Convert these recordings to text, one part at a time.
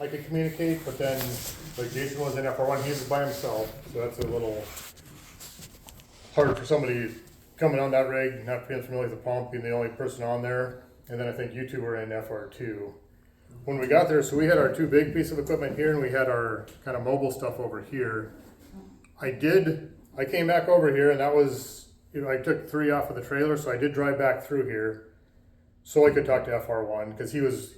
I could communicate, but then, like Jason was in FR1, he's by himself, so that's a little hard for somebody coming on that rig, not being familiar with the pump, being the only person on there. And then I think you two were in FR2. When we got there, so we had our two big pieces of equipment here, and we had our kind of mobile stuff over here. I came back over here, and that was, I took 3 off of the trailer, so I did drive back through here, so I could talk to FR1, because he was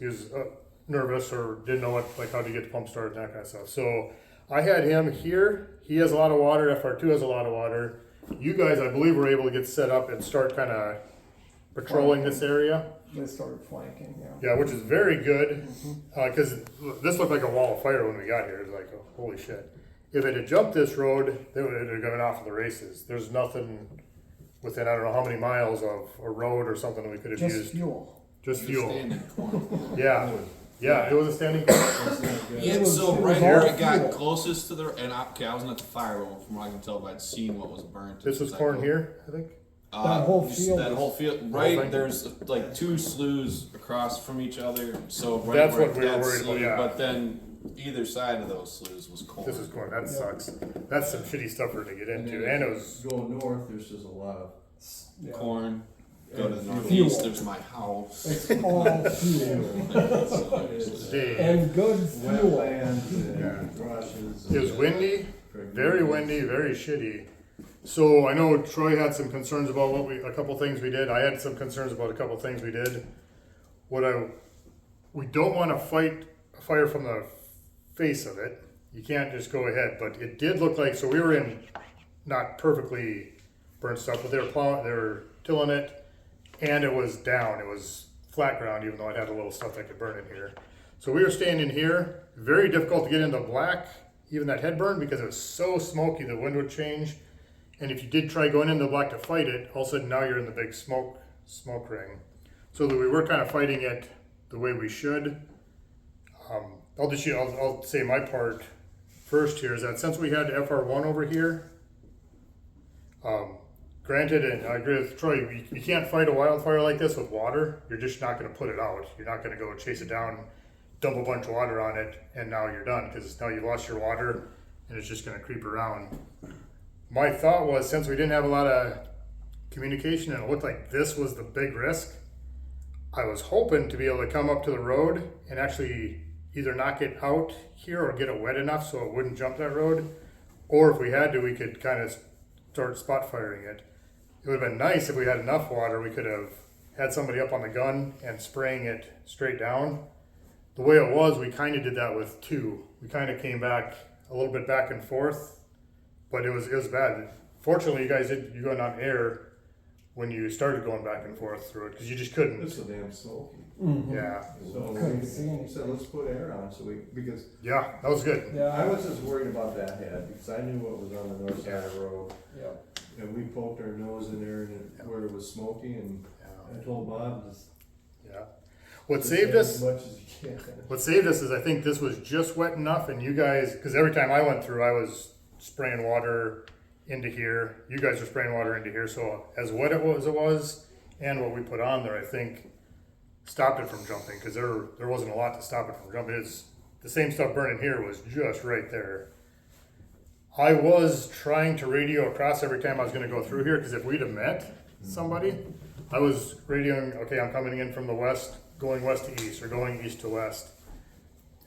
nervous or didn't know how to get the pump started and that kind of stuff. So I had him here. He has a lot of water. FR2 has a lot of water. You guys, I believe, were able to get set up and start kind of patrolling this area. They started flanking, yeah. Yeah, which is very good, because this looked like a wall of fire when we got here. It was like, oh, holy shit. If it had jumped this road, they would have gone off of the races. There's nothing within, I don't know how many miles of a road or something that we could have used. Just fuel. Yeah. Yeah, it was a standing point. Yeah, so right where I got closest to the, and I wasn't at the fire room, from what I can tell, but I'd seen what was burnt. This was corn here, I think. That whole field. That whole field, right? There's like 2 sloughs across from each other, so right That's where what we were that worried about, slough, yeah. But then either side of those sloughs was corn. This is corn, that sucks. That's some shitty stuff for her to get into, and it was... Go north, there's just a lot of... corn. Go to the Fuel. northeast, there's my house. It's all fuel. And good fuel. Wetlands and rushes. It was windy, very windy, very shitty. So I know Troy had some concerns about a couple things we did. I had some concerns about a couple things we did. We don't want to fight a fire from the face of it. You can't just go ahead, but it did look like, so we were in not perfectly burnt stuff, but they were tilling it, and it was down. It was flat ground, even though it had a little stuff that could burn in here. So we were staying in here. Very difficult to get into black, even that head burn, because it was so smoky, the wind would change. And if you did try going into the black to fight it, all of a sudden now you're in the big smoke ring. So that we were kind of fighting it the way we should. I'll say my part first here is that since we had FR1 over here, granted, and I agree with Troy, you can't fight a wildfire like this with water. You're just not going to put it out. You're not going to go chase it down, dump a bunch of water on it, and now you're done, because now you lost your water and it's just going to creep around. My thought was, since we didn't have a lot of communication and it looked like this was the big risk, I was hoping to be able to come up to the road and actually either knock it out here or get it wet enough so it wouldn't jump that road. Or if we had to, we could kind of start spot firing it. It would have been nice if we had enough water, we could have had somebody up on the gun and spraying it straight down. The way it was, we kind of did that with 2. We kind of came back a little bit back and forth, but it was bad. Fortunately, you went on air when you started going back and forth through it, because you just couldn't. It's so damn smoky. Mm-hmm. Yeah. So Couldn't see we anything. said, let's put air on, because Yeah, that was good. Yeah. I was just worried about that head, because I knew what was on the north side of the road. Yeah. And we poked our nose in there where it was smoky, and I told Bob, just What saved us? as much as you can. What saved us is I think this was just wet enough, and you guys, because every time I went through, I was spraying water into here. You guys were spraying water into here, so as wet it was, and what we put on there, I think stopped it from jumping, because there wasn't a lot to stop it from jumping. It's the same stuff burning here was just right there. I was trying to radio across every time I was going to go through here, because if we'd have met somebody, I was radioing, okay, I'm coming in from the west, going west to east, or going east to west.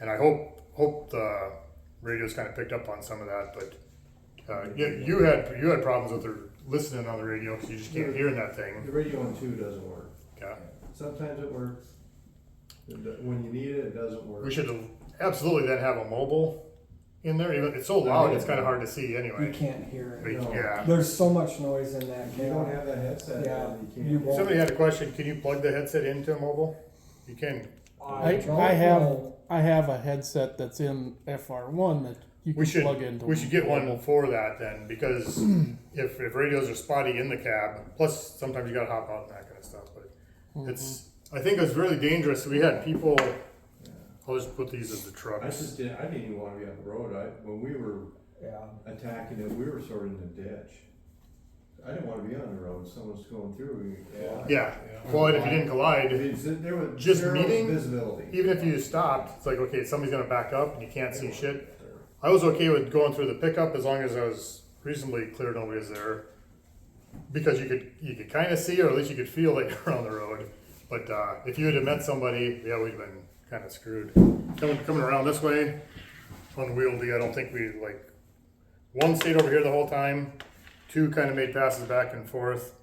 And I hope the radio's kind of picked up on some of that, but you had problems with listening on the radio, because you just can't hear that thing. The radio on 2 doesn't work. Yeah. Sometimes it works. When you need it, it doesn't work. We should absolutely then have a mobile in there. Even it's so loud, it's kind of hard to see You anyway. can't hear But, it. No. yeah. There's so much noise in that If you don't have that headset, Yeah, then you can't. you won't. Somebody had a question. Can you plug the headset into a mobile? You can. I have a headset that's in FR1 that you can plug into. We should get one for that then, because if radios are spotty in the cab, plus sometimes you gotta hop out and that kind of stuff. But I think it's really dangerous. We had people. I'll just put these as the trucks. I didn't even want to be on the road. When we were attacking it, we were sort of in the ditch. I didn't wanna be on the road, someone's going through. Yeah. Well, and if you didn't collide, There was Just zero meeting, visibility. even if you stopped, it's like, okay, somebody's gonna back up and you can't see shit. I was okay with going through the pickup as long as I was reasonably clear nobody was there. Because you could kind of see, or at least you could feel that you're on the road. But if you had met somebody, yeah, we'd have been kind of screwed. Coming around this way, unwieldy. I don't think we like. One stayed over here the whole time. Two kind of made passes back and forth,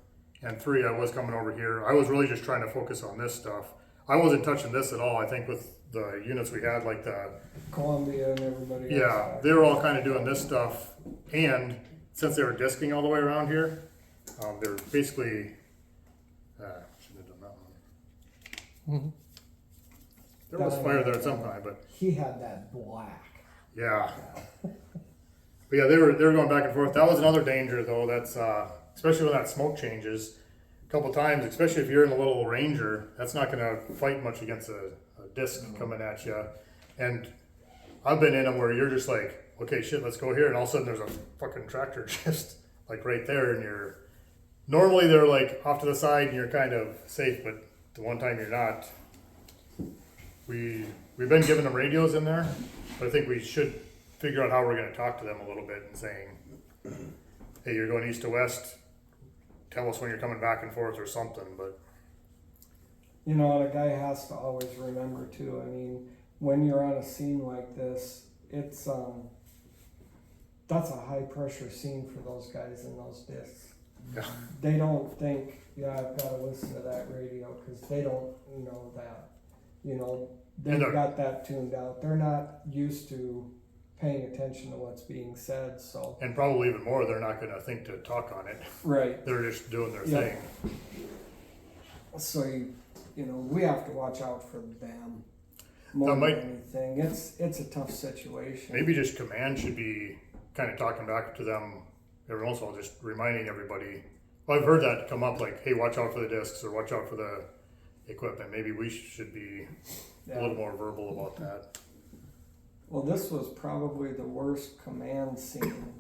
and three, I was coming over here. I was really just trying to focus on this stuff. I wasn't touching this at all. I think with the units we had, like the Columbia and everybody yeah, else. they were all kind of doing this stuff, and since they were disking all the way around here, they were basically. Shouldn't have done that one. There was fire there at some time, but He had that black. yeah. But yeah, they were going back and forth. That was another danger though. That's especially when that smoke changes a couple times, especially if you're in a little Ranger. That's not going to fight much against a disc coming at you. And I've been in them where you're just like, okay, shit, let's go here, and all of a sudden there's a fucking tractor just like right there, and you're normally they're like off to the side and you're kind of safe, but the one time you're not. We've been giving them radios in there, but I think we should figure out how we're going to talk to them a little bit and saying, hey, you're going east to west, tell us when you're coming back and forth or something. But You know, and a guy has to always remember too, I mean, when you're on a scene like this, it's, that's a high pressure scene for those guys in those discs. yeah, They don't think, yeah, I've gotta listen to that radio, cause they don't know that. You know, they've And they're- got that tuned out. They're not used to paying attention to what's being said, so. and probably even more, they're not going to think to talk on it. Right. They're just doing their Yeah. thing. So you know, we have to watch out for them more That than might- anything. It's a tough situation. Maybe just command should be kind of talking back to them every once in a while, just reminding everybody. Well, I've heard that come up like, hey, watch out for the discs or watch out for the equipment. Maybe we should be a little more verbal about that. Well, this was probably the worst command scene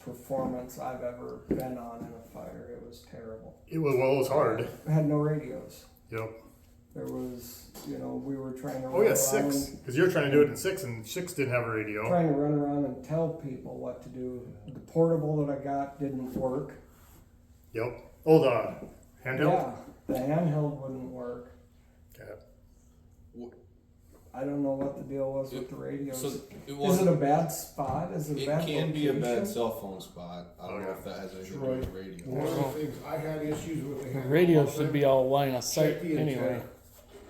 performance I've ever been on in a fire. It was terrible. It was hard. We had no radios. Yep. There was, you know, we were trying to Oh run yeah, around, 6. Because you're trying to do it in 6, and 6 didn't have a radio. trying to run around and tell people what to do. The portable that I got didn't work. Yep. Oh, the handheld. Yeah, the handheld wouldn't work. Okay. I don't know what the deal was with the radios. So it Is was. it a bad spot? Is it a It bad can be a bad location? cell phone spot. I don't know if that has anything to do with the radio. One of the things I had issues with. The radio should be all line of sight Check the anyway. antenna.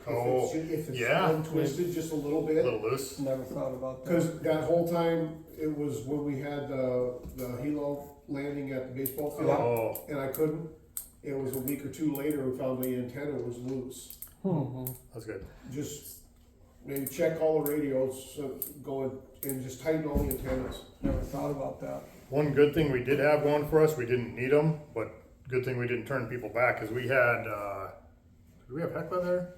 Oh, If it's yeah. untwisted just a little a bit, little loose. Never thought about that. because that whole time, it was when we had the helo landing at the baseball field, Oh, and I couldn't. It was a week or two later, we found the antenna was loose. that's good. Just maybe check all the radios, go and just tighten all the antennas. Never thought about that. One good thing we did have going for us, we didn't need them, but good thing we didn't turn people back, because we had, did we have Hecla there?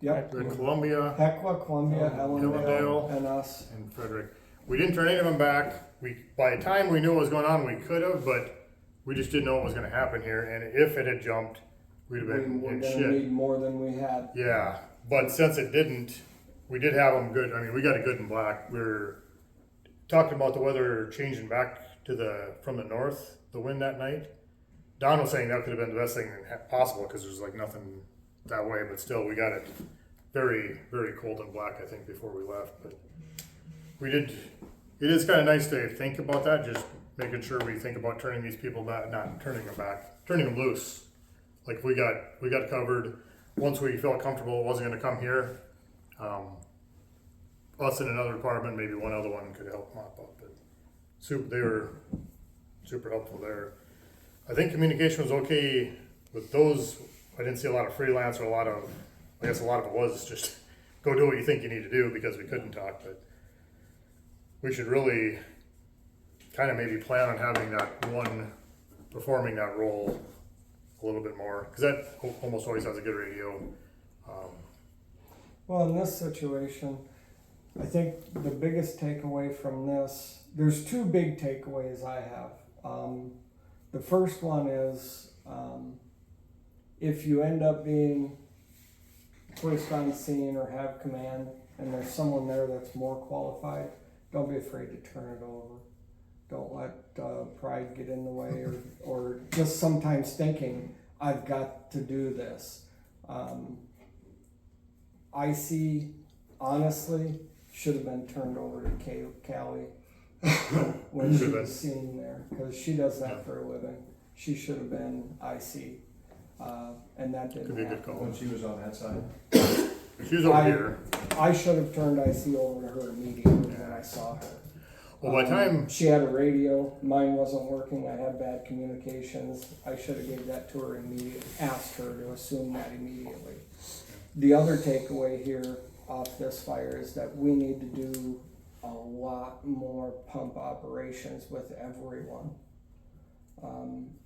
Yep. We had Columbia Hecla, Columbia, Ellendale, Ellendale. and us. and Frederick. We didn't turn any of them back. By the time we knew what was going on, we could have, but we just didn't know what was going to happen here. And if it had jumped, we'd have We been were in gonna shit. need more than we had. Yeah, but since it didn't, we did have them good. I mean, we got it good and black. We were talking about the weather changing back to from the north, the wind that night. Don was saying that could have been the best thing possible because there's like nothing that way, but still we got it very, very cold and black, I think, before we left. But we did, it is kind of nice to think about that, just making sure we think about turning these people back, not turning them back, turning them loose. Like we got covered. Once we felt comfortable it wasn't going to come here, us in another department, maybe one other one could help mop up. But they were super helpful there. I think communication was okay with those. I didn't see a lot of freelance or I guess a lot of it was just go do what you think you need to do because we couldn't talk. But we should really kind of maybe plan on having that one performing that role a little bit more, because that almost always has a good radio. Well, in this situation, I think the biggest takeaway from this, there's two big takeaways I have. The first one is, if you end up being placed on scene or have command and there's someone there that's more qualified, don't be afraid to turn it over. Don't let pride get in the way or just sometimes thinking, I've got to do this. IC, honestly, should have been turned over to Callie when she was seen there, because she does that for a living. She should have been IC, and that didn't Could be a good happen. call. When she was on that side. She was over here. I should have turned IC over to her immediately when I saw her. Well, by the time She had a radio, mine wasn't working, I had bad communications, I should have gave that to her immediately, asked her to assume that immediately. The other takeaway here off this fire is that we need to do a lot more pump operations with everyone.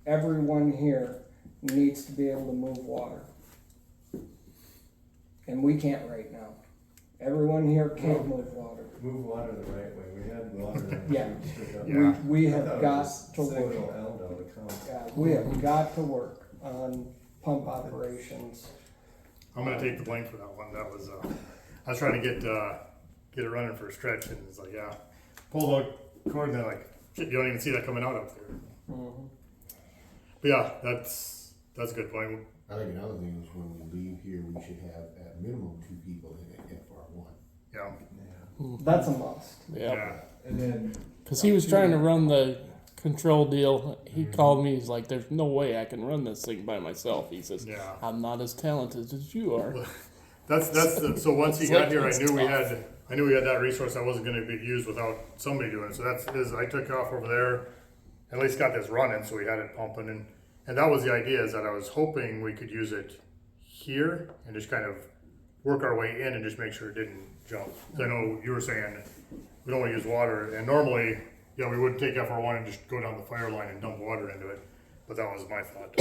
Everyone here needs to be able to move water. And we can't right now. Everyone here can't move water. Move water the right way. We had water. Yeah. Yeah. We I have thought it got was to work. single L down the count. Yeah, we have got to work on pump operations. I'm gonna take the blame for that one. That was I was trying to get it running for a stretch, and it's like, yeah, pull the cord, and they're like, shit, you don't even see that coming out up there. Mm-hmm. But yeah, that's a good point. I think another thing is when we leave here, we should have at minimum 2 people in FR1. Yeah, Yeah. That's a must. Yeah. yeah. And then. Because he was trying to run the control deal. He called me. He's like, "There's no way I can run this thing by myself." He says, Yeah. "I'm not as talented as you are." That's so once he It's got like, here, I it's knew we tough. had that resource that wasn't going to be used without somebody doing it. So I took off over there, at least got this running, so we had it pumping, and that was the idea. Is that I was hoping we could use it here and just kind of work our way in and just make sure it didn't jump. 'Cause I know you were saying we don't want to use water, and normally, yeah, we would take FR1 and just go down the fire line and dump water into it, but that was my thought.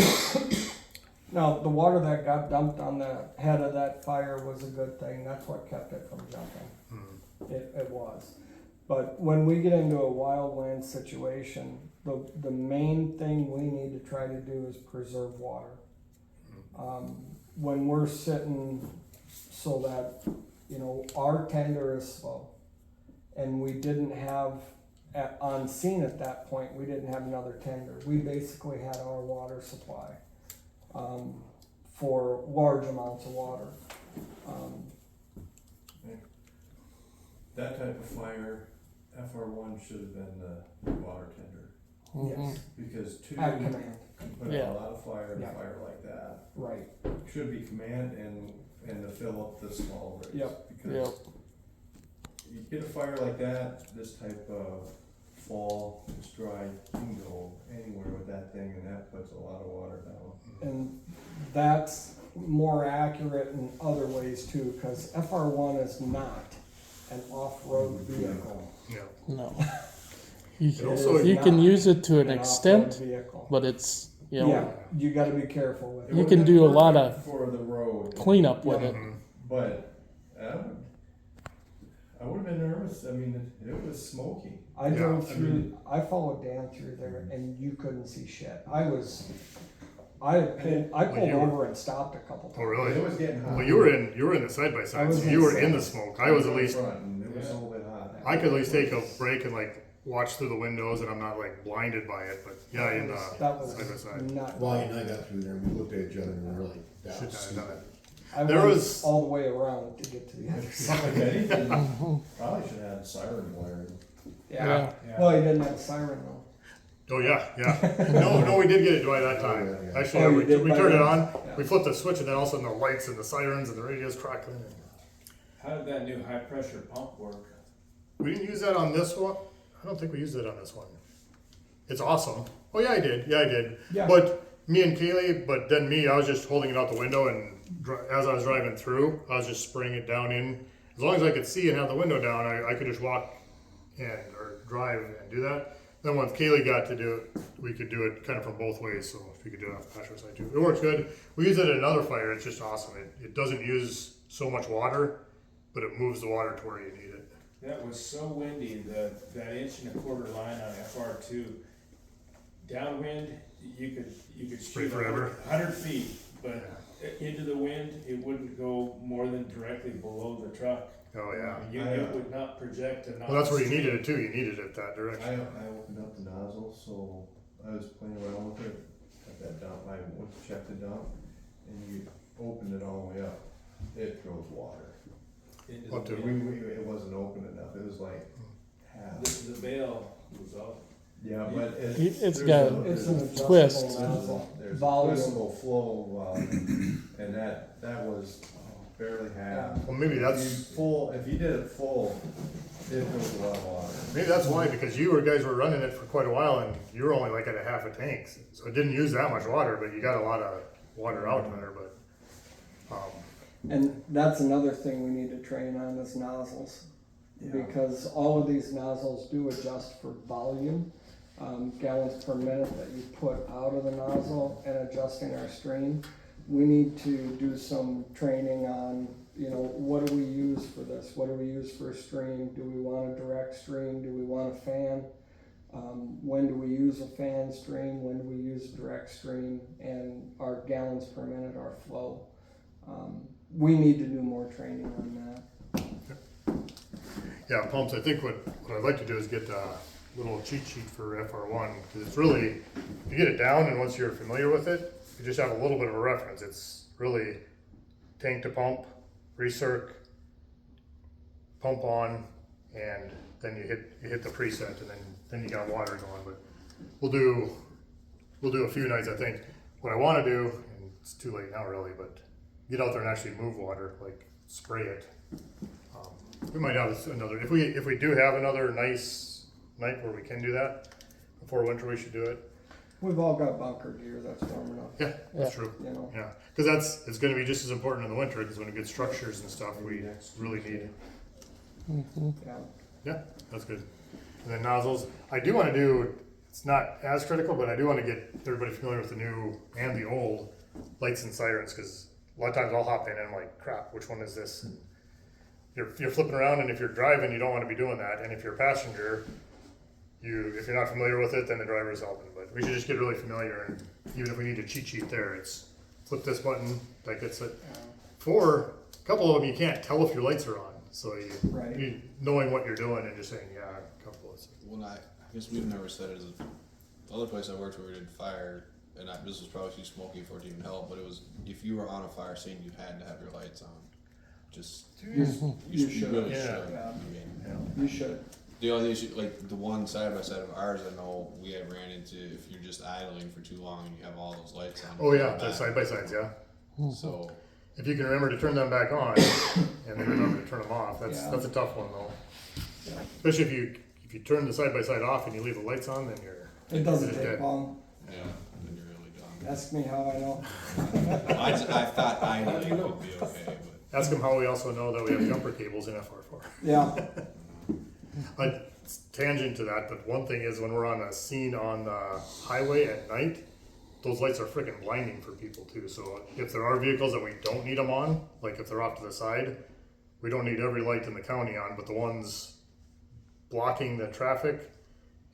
Now, the water that got dumped on the head of that fire was a good thing. That's what kept it from jumping. It was. But when we get into a wildland situation, the main thing we need to try to do is preserve water. When we're sitting so that, our tender is slow, and we didn't have, on scene at that point, we didn't have another tender. We basically had our water supply for large amounts of water. That type of fire, FR1 should have been the water tender. Yes, Because two, at command, can put out Yeah. a lot of fire in a Yeah. fire like that. right. Should be command and to fill up the small rigs. Yep. Because Yep. you get a fire like that, this type of fall, it's dry, you can go anywhere with that thing, and that puts a lot of water down. And that's more accurate in other ways too, because FR1 is not an off-road vehicle. Yeah. No. It You, also- you can not use it to an off-road extent, vehicle. but it's Yeah, you gotta be careful with It You it. would've can been do a lot perfect of for the road, cleanup with it. Mhm. but I would have been nervous. I mean, it was smoky. I Yeah, drove I through, mean- I followed Dan through there and you couldn't see shit. I pulled you were- over and stopped a couple times. Oh, really? It was getting hot. Well, you were in the side by I side, was so in you were the in the side. smoke. I was at in least, front, and it was a little bit hot. I could at least take a break and watch through the windows, and I'm not blinded by it. But yeah, in the That was side by side. not. Wally and I got through there and we looked at each other and we were like, that Should was not have stupid. done it. I There went was- all the way around to get to the other side. Something like anything. Probably should have had a siren blaring. Yeah. Well, he didn't have a siren though. Oh yeah. No, we did get it by that time. Oh, yeah. Actually, Oh, you we did by turned it then? on. Yeah. We flipped the switch, and then all of a sudden the lights and the sirens and the radios crackling. How did that new high pressure pump work? We didn't use that on this one. I don't think we used it on this one. It's awesome. Oh yeah, I did. Yeah. But me and Kaylee, I was just holding it out the window, and as I was driving through, I was just spraying it down in. As long as I could see and have the window down, I could just walk or drive and do that. Then once Kaylee got to do it, we could do it kind of from both ways. So she could do it on the passenger side too. It works good. We use it in another fire. It's just awesome. It doesn't use so much water, but it moves the water to where you need it. That was so windy, that 1.25 inch line on FR2, downwind, you could Spray shoot forever. 100 feet, but into the wind, it wouldn't go more than directly below the truck. Oh, yeah. It would not project enough. Well, that's where you needed it too. You needed it that I direction. opened up the nozzle, so I was playing around with it at that dump. I went to check the dump, and you opened it all the way up. It throws water. Into Up the to- wind. It wasn't open enough. It was like half. The veil was out. Yeah, but It's there's got a- It's an adjustable Twist. nozzle. There's a Volume. twistable flow, and that was barely half. Well, maybe that's If you did it full, it was a lot of water. maybe that's why, because you guys were running it for quite a while, and you were only like at a half a tank, so it didn't use that much water, but you got a lot of water out there. But And that's another thing we need to train on is nozzles. Because all of these nozzles do adjust for volume, gallons per minute that you put out of the nozzle and adjusting our stream. We need to do some training on, what do we use for this? What do we use for a stream? Do we want a direct stream? Do we want a fan? When do we use a fan stream? When do we use a direct stream? And our gallons per minute, our flow. We need to do more training on that. yeah, pumps. I think what I'd like to do is get a little cheat sheet for FR1, because it's really, if you get it down and once you're familiar with it, you just have a little bit of a reference. It's really tank to pump, recirc, pump on, and then you hit the preset, and then you got water going. But we'll do a few nights. I think what I want to do, and it's too late now really, but get out there and actually move water, like spray it. We might have another, if we do have another nice night where we can do that before winter, we should do it. We've all got bunker gear that's warm enough, Yeah, that's true. Yeah, because it's going to be just as important in the winter, because when it gets structures and stuff, we really need it. Yeah. Yeah, that's good. And then nozzles, I do want to do, it's not as critical, but I do want to get everybody familiar with the new and the old lights and sirens, because a lot of times I'll hop in and I'm like, crap, which one is this? And you're flipping around, and if you're driving, you don't want to be doing that. And if you're a passenger, if you're not familiar with it, then the driver's helping. But we should just get really familiar, and even if we need a cheat sheet there, it's flip this button, that gets it. For a couple of them, you can't tell if your lights are on. So Right. you knowing what you're doing and just saying, yeah, a couple of Well, I guess we've never said it as the other place I worked where we did fire, and this was probably too smoky for it to even help, but it was if you were on a fire scene, you had to have your lights on. Just You you should. really Yeah. should. Yeah. I mean, You should. the only issue, like the one side by side of ours, I know we had ran into if you're just idling for too long and you have all those lights on. Oh yeah, back. the side by sides, yeah. So If you can remember to turn them back on and then remember to turn them off, that's a tough one though. Especially if you turn the side by side off and you leave the lights on, then It doesn't you're take dead. long. yeah, then you're really done. Ask me how I know. I thought idling would be okay, but. Ask them how we also know that we have jumper cables in FR4. Yeah. It's tangent to that, but one thing is when we're on a scene on the highway at night, those lights are freaking blinding for people too. So if there are vehicles that we don't need them on, like if they're off to the side, we don't need every light in the county on, but the ones blocking the traffic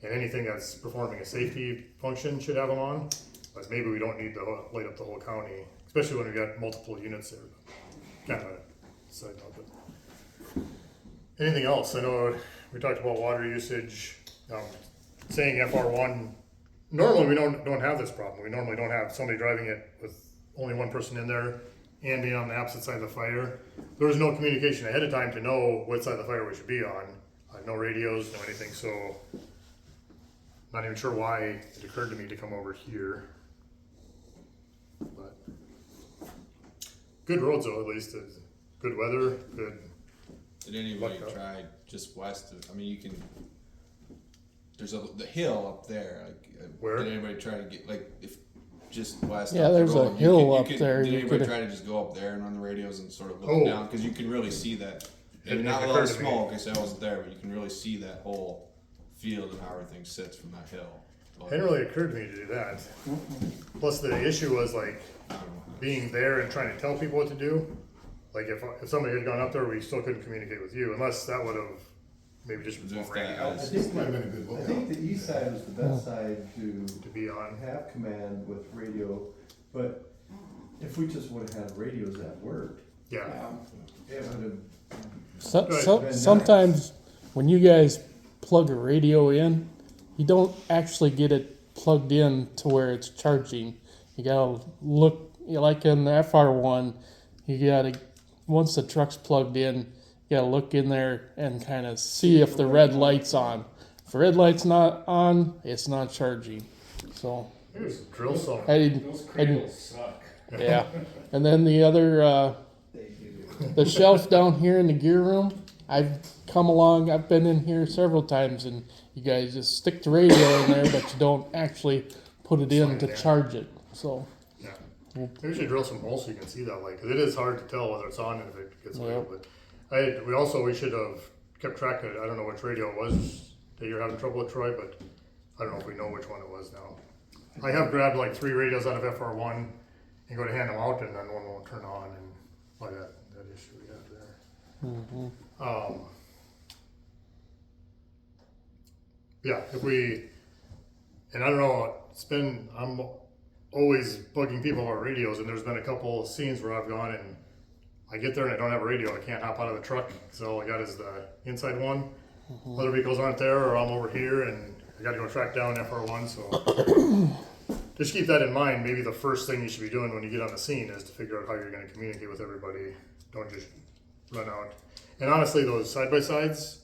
and anything that's performing a safety function should have them on. But maybe we don't need to light up the whole county, especially when we got multiple units there. Kind of a side note, but anything else? I know we talked about water usage. Saying FR1. Normally we don't have this problem. We normally don't have somebody driving it with only one person in there and being on the opposite side of the fire. There was no communication ahead of time to know what side of the fire we should be on. No radios, no anything. So not even sure why it occurred to me to come over here. But good roads though, at least. Good weather, good. Did anybody Luck up. try just west of? I mean, you can. There's the hill up there. Like, Where? Did anybody try to get if just west? Yeah, up the there's a road, hill you up could, there, Did you anybody could- try to just go up there and run the radios and sort of look Oh. down because you can really see that. It Not a occurred lot of to me. smoke. I said I wasn't there, but you can really see that whole field and how everything sits from that hill. But, It didn't really occur to me to do that. Plus the issue was like I don't know. being there and trying to tell people what to do. Like if somebody had gone up there, we still couldn't communicate with you unless that would have maybe just Just more that radio I as- think, Might have been a good I lookout. think the east side was the best side to to be on. have command with radio, but if we just would've had radios that worked, Yeah, it would've. Sometimes when you guys plug a radio in, you don't actually get it plugged in to where it's charging. You gotta look, like in the FR1, you gotta, once the truck's plugged in, you gotta look in there and kind of see if the red light's on. If the red light's not on, it's not charging. So, maybe just drill some. Those cradles suck. yeah. And then the other, the shelf down here in the gear room, I've come along, I've been in here several times, and you guys just stick the radio in there, but you don't actually put it in to charge it. So, Yeah, maybe we should drill some holes so you can see that light, because it is hard to tell whether it's on and if it gets away. Yeah. But we should have kept track of it. I don't know which radio it was that you're having trouble with, Troy, but I don't know if we know which one it was now. I have grabbed like 3 radios out of FR1 and go to hand them out, and then one won't turn on, and by that issue we have there. Yeah, if we, and I don't know, I'm always bugging people about radios, and there's been a couple scenes where I've gone and I get there and I don't have a radio. I can't hop out of the truck, so all I got is the inside one. Other vehicles aren't there, or I'm over here and I got to go track down FR1. So just keep that in mind. Maybe the first thing you should be doing when you get on the scene is to figure out how you're going to communicate with everybody. Don't just run out. And honestly, those side by sides,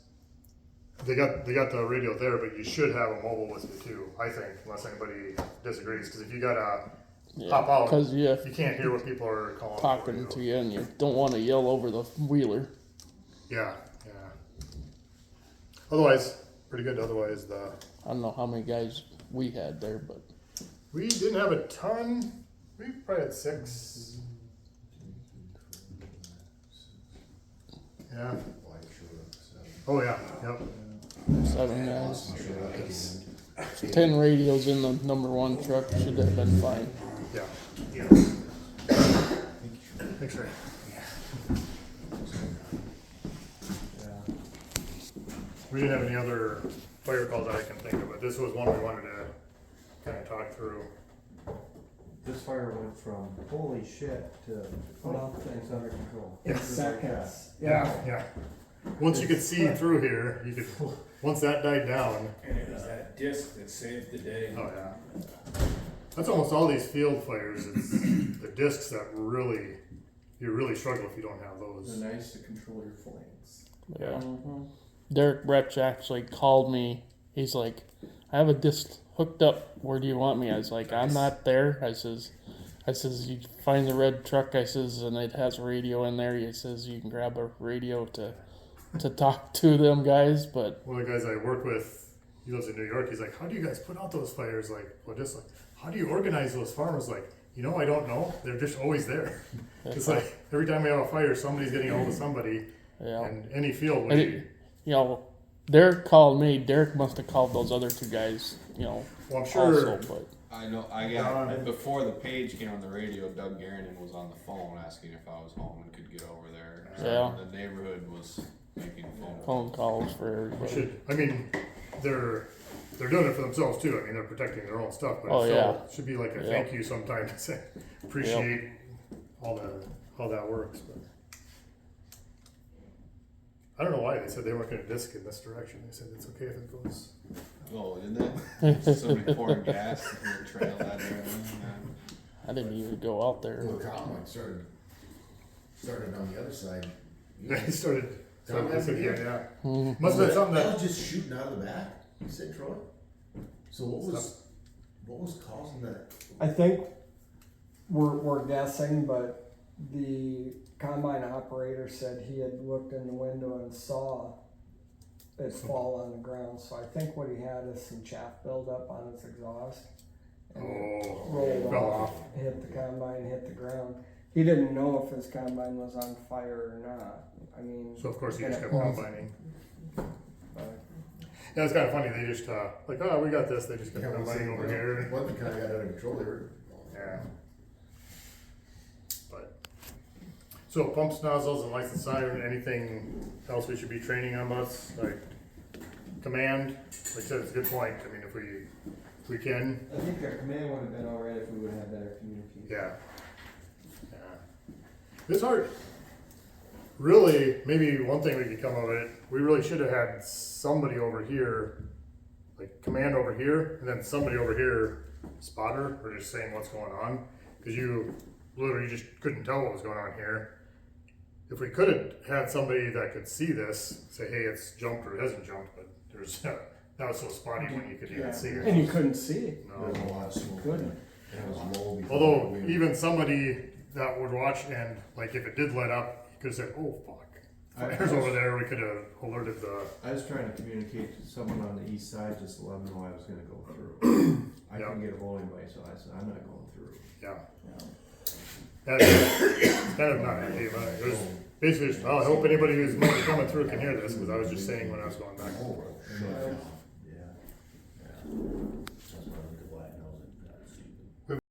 they got the radio there, but you should have a mobile with you too. I think, unless anybody disagrees, because if you gotta hop out, because you can't hear what people are calling for talking to you, and you don't want to yell over the wheeler. Yeah. Otherwise, pretty good. Otherwise, I don't know how many guys we had there, but we didn't have a ton. We probably had 6. Yeah. Oh yeah. Yep. 7 guys. 10 radios in the number 1 truck should have been fine. Yeah. Thanks, Ray. We didn't have any other fire calls that I can think of, but this was one we wanted to kind of talk through. This fire went from holy shit to things under control. In seconds. Yeah. Once you could see through here, you could. Once that died down. And it was that disc that saved the day. Oh yeah. That's almost all these field fires. It's the discs that you really struggle if you don't have those. They're nice to control your flames. Yeah. Derek Bretsch actually called me. He's like, I have a disc hooked up. Where do you want me? I was like, I'm not there. I says, you find the red truck. I says, and it has a radio in there. He says you can grab a radio to talk to them guys. But one of the guys I work with, he lives in New York. He's like, how do you guys put out those fires? How do you organize those farmers? Like, I don't know. They're just always there. It's like every time we have a fire, somebody's getting a hold of somebody. yeah, And any field, Derek called me. Derek must have called those other 2 guys. well, I'm sure. Also, but I know. I got before the page came on the radio. Doug Garrinan was on the phone asking if I was home and could get over there. Yeah. The neighborhood was making phone calls for everybody. They're doing it for themselves too. They're protecting their own stuff, but it should be like a thank you sometime to say appreciate how that works. But I don't know why they said they weren't going to disc in this direction. They said it's okay if it goes. Oh, isn't it? Somebody pouring gas in the trail that direction. I didn't even go out there. Well, Combine started on the other side. Yeah, he started. Yeah. Mm-hmm. Must have been something That that. was just shooting out of the back. You said, Troy. So what was causing that? I think we're guessing, but the combine operator said he had looked in the window and saw it fall on the ground. So I think what he had is some chaff buildup on his exhaust. And it rolled fell off, hit the combine, hit the ground. He didn't know if his combine was on fire or not. So of course he just kept and it combining. but Yeah, it's kind of funny. They just we got this. They just kept combining over here. One thing kind of got out of control there. Yeah. But so pumps, nozzles, and lights and siren. Anything else we should be training on, bus? Like command, like I said, it's a good point. I mean, if we can, I think our command would have been alright if we would have had better communication. yeah. This hard. Really, maybe one thing we could come of it, we really should have had somebody over here, like command over here, and then somebody over here, spotter, or just saying what's going on. Because you literally just couldn't tell what was going on here. If we could have had somebody that could see this, say, hey, it's jumped or it hasn't jumped, but there's that was so spotty when you could even see it. And you couldn't see it. No. There's a lot of smoke. Couldn't. It was low before Although we- even somebody that would watch and like if it did let up, you could have said, "Oh fuck, fire's over there." We could have alerted the. I was trying to communicate to someone on the east side, just to let them know I was gonna go through. I Yeah. couldn't get a hold of anybody, so I said, I'm not going through. Yeah. It's kind of not hey, but it was basically. Just, well, I hope anybody who's might be coming through can hear this because I was just saying when I was going back. Over. And,